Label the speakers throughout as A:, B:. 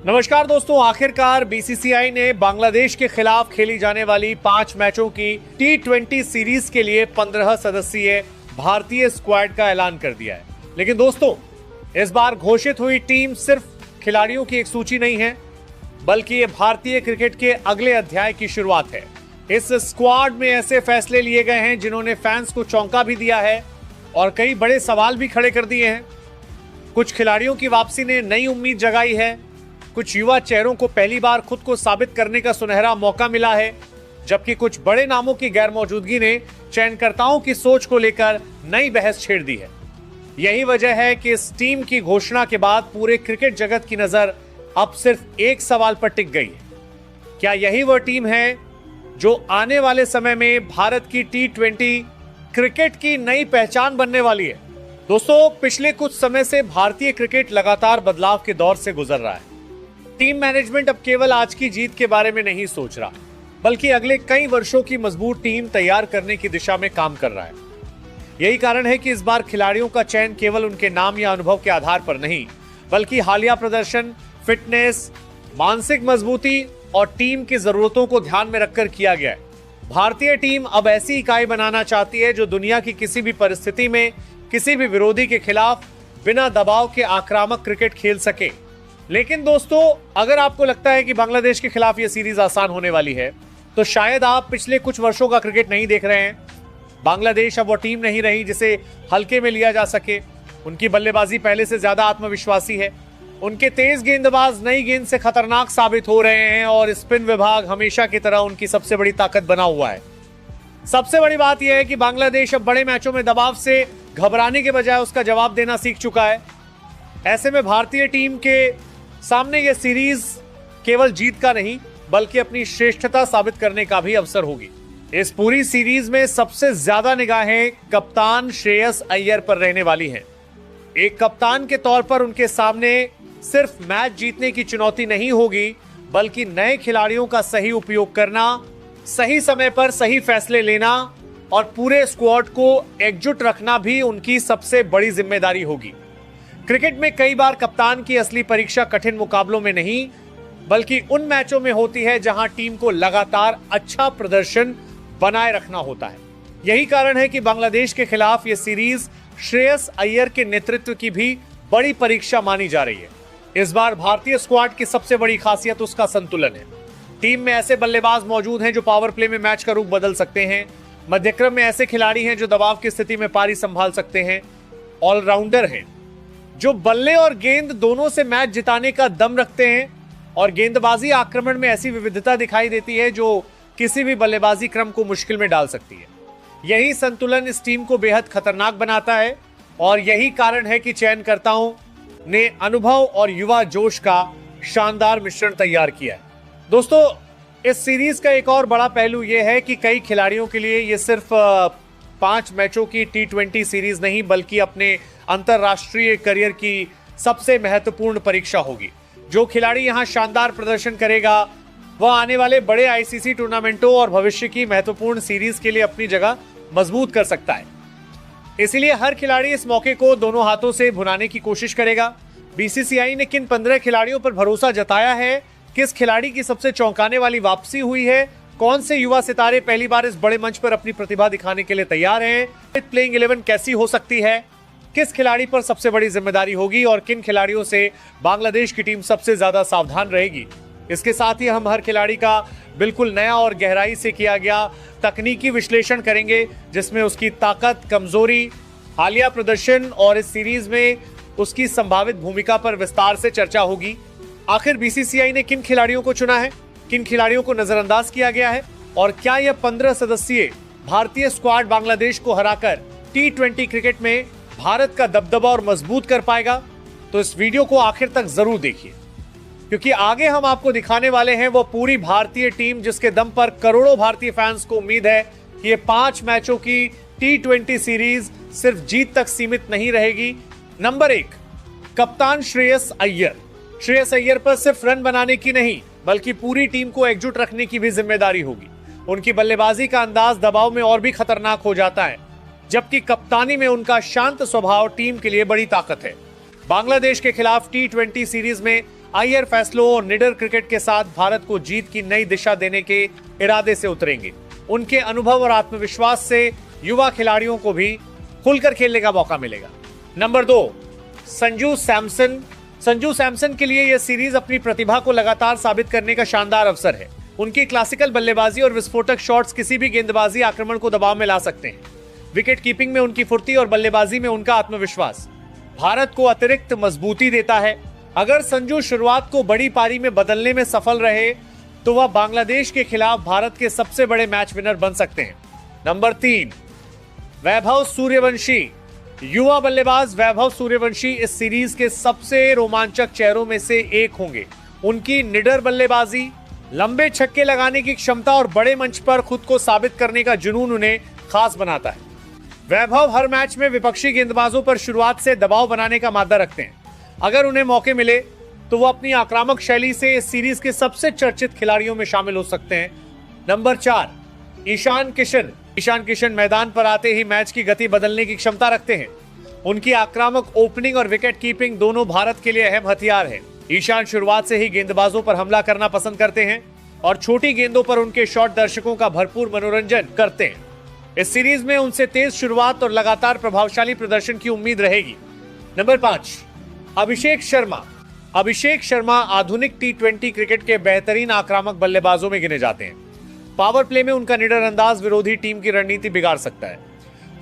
A: नमस्कार दोस्तों, आखिरकार बीसीसीआई ने बांग्लादेश के खिलाफ खेली जाने वाली 5 मैचों की T20 सीरीज के लिए 15 सदस्यीय भारतीय स्क्वाड का ऐलान कर दिया है। लेकिन दोस्तों, इस बार घोषित हुई टीम सिर्फ खिलाड़ियों की एक सूची नहीं है, बल्कि ये भारतीय क्रिकेट के अगले अध्याय की शुरुआत है। इस स्क्वाड में ऐसे फैसले लिए गए हैं जिन्होंने फैंस को चौंका भी दिया है और कई बड़े सवाल भी खड़े कर दिए हैं। कुछ खिलाड़ियों की वापसी ने नई उम्मीद जगाई है, कुछ युवा चेहरों को पहली बार खुद को साबित करने का सुनहरा मौका मिला है, जबकि कुछ बड़े नामों की गैरमौजूदगी ने चयनकर्ताओं की सोच को लेकर नई बहस छेड़ दी है। यही वजह है कि इस टीम की घोषणा के बाद पूरे क्रिकेट जगत की नजर अब सिर्फ एक सवाल पर टिक गई है। क्या यही वह टीम है जो आने वाले समय में भारत की T20 क्रिकेट की नई पहचान बनने वाली है? दोस्तों, पिछले कुछ समय से भारतीय क्रिकेट लगातार बदलाव के दौर से गुजर रहा है। टीम मैनेजमेंट अब केवल आज की जीत के बारे में नहीं सोच रहा, बल्कि अगले कई वर्षों की मजबूत टीम तैयार करने की दिशा में काम कर रहा है। यही कारण है कि इस बार खिलाड़ियों का चयन केवल उनके नाम या अनुभव के आधार पर नहीं, बल्कि हालिया प्रदर्शन, फिटनेस, मानसिक मजबूती और टीम की जरूरतों को ध्यान में रखकर किया गया है। भारतीय टीम अब ऐसी इकाई बनाना चाहती है जो दुनिया की किसी भी परिस्थिति में किसी भी विरोधी के खिलाफ बिना दबाव के आक्रामक क्रिकेट खेल सके। लेकिन दोस्तों, अगर आपको लगता है कि बांग्लादेश के खिलाफ यह सीरीज आसान होने वाली है, तो शायद आप पिछले कुछ वर्षों का क्रिकेट नहीं देख रहे हैं। बांग्लादेश अब वो टीम नहीं रही जिसे हल्के में लिया जा सके। उनकी बल्लेबाजी पहले से ज्यादा आत्मविश्वासी है। उनके तेज गेंदबाज नई गेंद से खतरनाक साबित हो रहे हैं और स्पिन विभाग हमेशा की तरह उनकी सबसे बड़ी ताकत बना हुआ है। सबसे बड़ी बात यह है कि बांग्लादेश अब बड़े मैचों में दबाव से घबराने के बजाय उसका जवाब देना सीख चुका है। ऐसे में भारतीय टीम के सामने यह सीरीज केवल जीत का नहीं, बल्कि अपनी श्रेष्ठता साबित करने का भी अवसर होगी। इस पूरी सीरीज में सबसे ज्यादा निगाहें कप्तान श्रेयस अय्यर पर रहने वाली हैं। एक कप्तान के तौर पर उनके सामने सिर्फ मैच जीतने की चुनौती नहीं होगी, बल्कि नए खिलाड़ियों का सही उपयोग करना, सही समय पर सही फैसले लेना और पूरे स्क्वाड को एकजुट रखना भी उनकी सबसे बड़ी जिम्मेदारी होगी। क्रिकेट में कई बार कप्तान की असली परीक्षा कठिन मुकाबलों में नहीं, बल्कि उन मैचों में होती है जहां टीम को लगातार अच्छा प्रदर्शन बनाए रखना होता है। यही कारण है कि बांग्लादेश के खिलाफ यह सीरीज श्रेयस अय्यर के नेतृत्व की भी बड़ी परीक्षा मानी जा रही है। इस बार भारतीय स्क्वाड की सबसे बड़ी खासियत उसका संतुलन है। टीम में ऐसे बल्लेबाज मौजूद हैं जो पावर प्ले में मैच का रुख बदल सकते हैं। मध्यक्रम में ऐसे खिलाड़ी हैं जो दबाव की स्थिति में पारी संभाल सकते हैं। ऑलराउंडर हैं जो बल्ले और गेंद दोनों से मैच जिताने का दम रखते हैं और गेंदबाजी आक्रमण में ऐसी विविधता दिखाई देती है जो किसी भी बल्लेबाजी क्रम को मुश्किल में डाल सकती है। यही संतुलन इस टीम को बेहद खतरनाक बनाता है और यही कारण है कि चयनकर्ताओं ने अनुभव और युवा जोश का शानदार मिश्रण तैयार किया है। दोस्तों, इस सीरीज का एक और बड़ा पहलू यह है कि कई खिलाड़ियों के लिए यह सिर्फ 5 मैचों की T20 सीरीज नहीं, बल्कि अपने अंतरराष्ट्रीय करियर की सबसे महत्वपूर्ण परीक्षा होगी। जो खिलाड़ी यहां शानदार प्रदर्शन करेगा, वह आने वाले बड़े आईसीसी टूर्नामेंटों और भविष्य की महत्वपूर्ण सीरीज के लिए अपनी जगह मजबूत कर सकता है। इसलिए हर खिलाड़ी इस मौके को दोनों हाथों से भुनाने की कोशिश करेगा। बीसीसीआई ने किन 15 खिलाड़ियों पर भरोसा जताया है, किस खिलाड़ी की सबसे चौंकाने वाली वापसी हुई है, कौन से युवा सितारे पहली बार इस बड़े मंच पर अपनी प्रतिभा दिखाने के लिए तैयार हैं, प्लेइंग 11 कैसी हो सकती है, किस खिलाड़ी पर सबसे बड़ी जिम्मेदारी होगी और किन खिलाड़ियों से बांग्लादेश की टीम सबसे ज्यादा सावधान रहेगी। इसके साथ ही हम हर खिलाड़ी का बिल्कुल नया और गहराई से किया गया तकनीकी विश्लेषण करेंगे, जिसमें उसकी ताकत, कमजोरी, हालिया प्रदर्शन और इस सीरीज में उसकी संभावित भूमिका पर विस्तार से चर्चा होगी। आखिर बीसीसीआई ने किन खिलाड़ियों को चुना है, किन खिलाड़ियों को नजरअंदाज किया गया है और क्या यह 15 सदस्यीय भारतीय स्क्वाड बांग्लादेश को हराकर T20 क्रिकेट में भारत का दबदबा और मजबूत कर पाएगा? तो इस वीडियो को आखिर तक जरूर देखिए, क्योंकि आगे हम आपको दिखाने वाले हैं वो पूरी भारतीय टीम जिसके दम पर करोड़ों भारतीय फैंस को उम्मीद है कि ये 5 मैचों की T20 सीरीज सिर्फ जीत तक सीमित नहीं रहेगी। नंबर 1, कप्तान श्रेयस अय्यर। श्रेयस अय्यर पर सिर्फ रन बनाने की नहीं, बल्कि पूरी टीम को एकजुट रखने की भी जिम्मेदारी होगी। उनकी बल्लेबाजी का अंदाज दबाव में और भी खतरनाक हो जाता है, जबकि कप्तानी में उनका शांत स्वभाव टीम के लिए बड़ी ताकत है। बांग्लादेश के खिलाफ T20 सीरीज में आईआर फैसलों और निडर क्रिकेट के साथ भारत को जीत की नई दिशा देने के इरादे से उतरेंगे। उनके अनुभव और आत्मविश्वास से युवा खिलाड़ियों को भी खुलकर खेलने का मौका मिलेगा। नंबर 2, संजू सैमसन। संजू सैमसन के लिए यह सीरीज अपनी प्रतिभा को लगातार साबित करने का शानदार अवसर है। उनकी क्लासिकल बल्लेबाजी और विस्फोटक शॉट्स किसी भी गेंदबाजी आक्रमण को दबाव में ला सकते हैं। विकेट कीपिंग में उनकी फुर्ती और बल्लेबाजी में उनका आत्मविश्वास भारत को अतिरिक्त मजबूती देता है। अगर संजू शुरुआत को बड़ी पारी में बदलने में सफल रहे तो वह बांग्लादेश के खिलाफ भारत के सबसे बड़े मैच विनर बन सकते हैं। नंबर 3, वैभव सूर्यवंशी। युवा बल्लेबाज वैभव सूर्यवंशी इस सीरीज के सबसे रोमांचक चेहरों में से एक होंगे। उनकी निडर बल्लेबाजी, लंबे छक्के लगाने की क्षमता और बड़े मंच पर खुद को साबित करने का जुनून उन्हें खास बनाता है। वैभव हर मैच में विपक्षी गेंदबाजों पर शुरुआत से दबाव बनाने का मादा रखते हैं। अगर उन्हें मौके मिले तो वो अपनी आक्रामक शैली से इस सीरीज के सबसे चर्चित खिलाड़ियों में शामिल हो सकते हैं। नंबर 4, ईशान किशन। ईशान किशन मैदान पर आते ही मैच की गति बदलने की क्षमता रखते हैं। उनकी आक्रामक ओपनिंग और विकेट कीपिंग दोनों भारत के लिए अहम हथियार है। ईशान शुरुआत से ही गेंदबाजों पर हमला करना पसंद करते हैं और छोटी गेंदों पर उनके शॉट दर्शकों का भरपूर मनोरंजन करते हैं। इस सीरीज में उनसे तेज शुरुआत और लगातार प्रभावशाली प्रदर्शन की उम्मीद रहेगी। नंबर 5, अभिषेक शर्मा। अभिषेक शर्मा आधुनिक T20 क्रिकेट के बेहतरीन आक्रामक बल्लेबाजों में गिने जाते हैं। पावर प्ले में उनका निडर अंदाज विरोधी टीम की रणनीति बिगाड़ सकता है।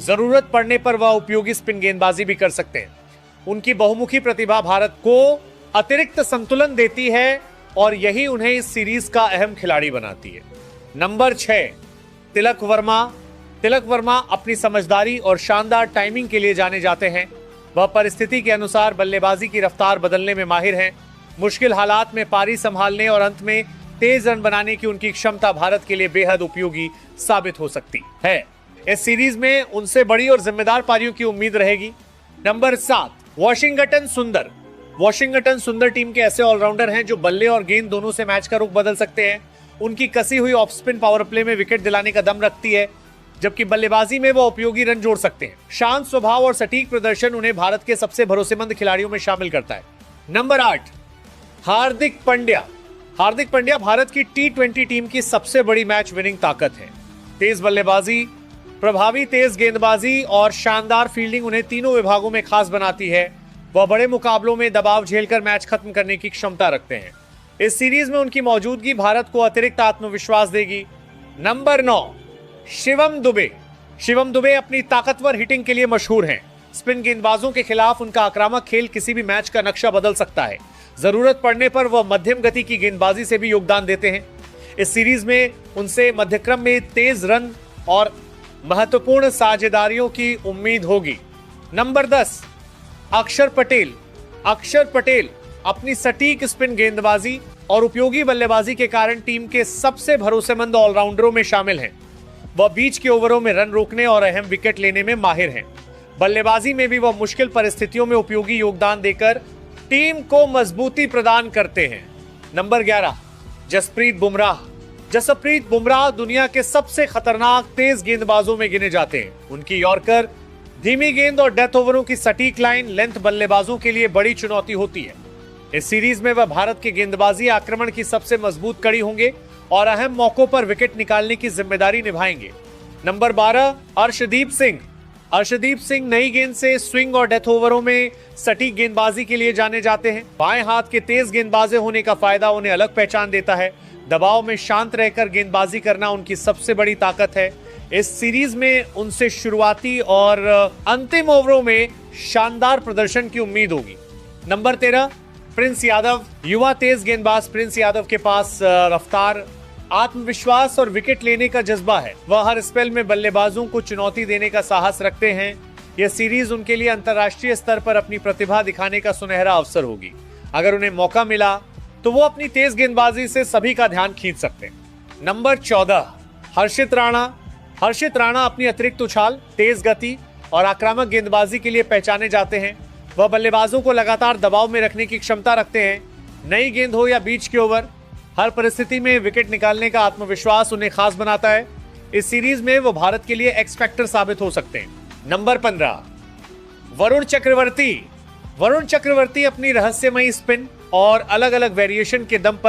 A: जरूरत पड़ने पर वह उपयोगी स्पिन गेंदबाजी भी कर सकते हैं। उनकी बहुमुखी प्रतिभा भारत को अतिरिक्त संतुलन देती है और यही उन्हें इस सीरीज का अहम खिलाड़ी बनाती है। नंबर 6, तिलक वर्मा। तिलक वर्मा अपनी समझदारी और शानदार टाइमिंग के लिए जाने जाते हैं। वह परिस्थिति के अनुसार बल्लेबाजी की रफ्तार बदलने में माहिर हैं। मुश्किल हालात में पारी संभालने और अंत में तेज रन बनाने की उनकी क्षमता भारत के लिए बेहद उपयोगी साबित हो सकती है। इस सीरीज में उनसे बड़ी और जिम्मेदार पारियों की उम्मीद रहेगी। नंबर 7, वॉशिंगटन सुंदर। वॉशिंगटन सुंदर टीम के ऐसे ऑलराउंडर हैं जो बल्ले और गेंद दोनों से मैच का रुख बदल सकते हैं। उनकी कसी हुई ऑफ स्पिन पावर प्ले में विकेट दिलाने का दम रखती है, जबकि बल्लेबाजी में वो उपयोगी रन जोड़ सकते हैं। शांत स्वभाव और सटीक प्रदर्शन उन्हें भारत के सबसे भरोसेमंद खिलाड़ियों में शामिल करता है। नंबर 8, हार्दिक पांड्या। हार्दिक पांड्या भारत की T20 टीम की सबसे बड़ी मैच विनिंग ताकत है। तेज बल्लेबाजी, प्रभावी तेज गेंदबाजी और शानदार फील्डिंग उन्हें तीनों विभागों में खास बनाती है। वह बड़े मुकाबलों में दबाव झेलकर मैच खत्म करने की क्षमता रखते हैं। इस सीरीज में उनकी मौजूदगी भारत को अतिरिक्त आत्मविश्वास देगी। नंबर 9, शिवम दुबे। शिवम दुबे अपनी ताकतवर हिटिंग के लिए मशहूर हैं। स्पिन गेंदबाजों के खिलाफ उनका आक्रामक खेल किसी भी मैच का नक्शा बदल सकता है। जरूरत पड़ने पर वह मध्यम गति की गेंदबाजी से भी योगदान देते हैं। इस सीरीज में उनसे मध्यक्रम में तेज रन और महत्वपूर्ण साझेदारियों की उम्मीद होगी। नंबर 10, अक्षर पटेल। अक्षर पटेल अपनी सटीक स्पिन गेंदबाजी और उपयोगी बल्लेबाजी के कारण टीम के सबसे भरोसेमंद ऑलराउंडरों में शामिल हैं। वह बीच के ओवरों में रन रोकने और अहम विकेट लेने में माहिर हैं। बल्लेबाजी में भी वह मुश्किल परिस्थितियों में उपयोगी योगदान देकर टीम को मजबूती प्रदान करते हैं। नंबर 11, जसप्रीत बुमराह। जसप्रीत बुमराह दुनिया के सबसे खतरनाक तेज गेंदबाजों में गिने जाते हैं। उनकी यॉर्कर, धीमी गेंद और डेथ ओवरों की सटीक लाइन लेंथ बल्लेबाजों के लिए बड़ी चुनौती होती है। इस सीरीज में वह भारत के गेंदबाजी आक्रमण की सबसे मजबूत कड़ी होंगे और अहम मौकों पर विकेट निकालने की जिम्मेदारी निभाएंगे। नंबर 12, अर्शदीप सिंह। अर्शदीप सिंह नई गेंद से स्विंग और डेथ ओवरों में सटीक गेंदबाजी के लिए जाने जाते हैं। बाएं हाथ के तेज गेंदबाज होने का फायदा उन्हें अलग पहचान देता है। दबाव में शांत रहकर गेंदबाजी करना उनकी सबसे बड़ी ताकत है। इस सीरीज में उनसे शुरुआती और अंतिम ओवरों में शानदार प्रदर्शन की उम्मीद होगी। Number 13, Prince Yadav. युवा तेज गेंदबाज प्रिंस यादव के पास रफ्तार, आत्मविश्वास और विकेट लेने का जज्बा है। वह हर स्पेल में बल्लेबाजों को चुनौती देने का साहस रखते हैं। यह सीरीज उनके लिए अंतर्राष्ट्रीय स्तर पर अपनी प्रतिभा दिखाने का सुनहरा अवसर होगी। अगर उन्हें मौका मिला तो वो अपनी तेज गेंदबाजी से सभी का ध्यान खींच सकते हैं। नंबर 14, हर्षित राणा। हर्षित राणा अपनी अतिरिक्त उछाल, तेज गति और आक्रामक गेंदबाजी के लिए पहचाने जाते हैं। वह बल्लेबाजों को लगातार दबाव में रखने की क्षमता रखते हैं। नई गेंद हो या बीच के ओवर, हर परिस्थिति में विकेट निकालने का आत्मविश्वास उन्हें खास बनाता है। इस सीरीज में वो भारत के लिए एक्स फैक्टर साबित हो सकते हैं। नंबर 15, वरुण चक्रवर्ती। वरुण चक्रवर्ती अपनी रहस्यमयी स्पिन, और अलग अलग वेरिएशन के दम पर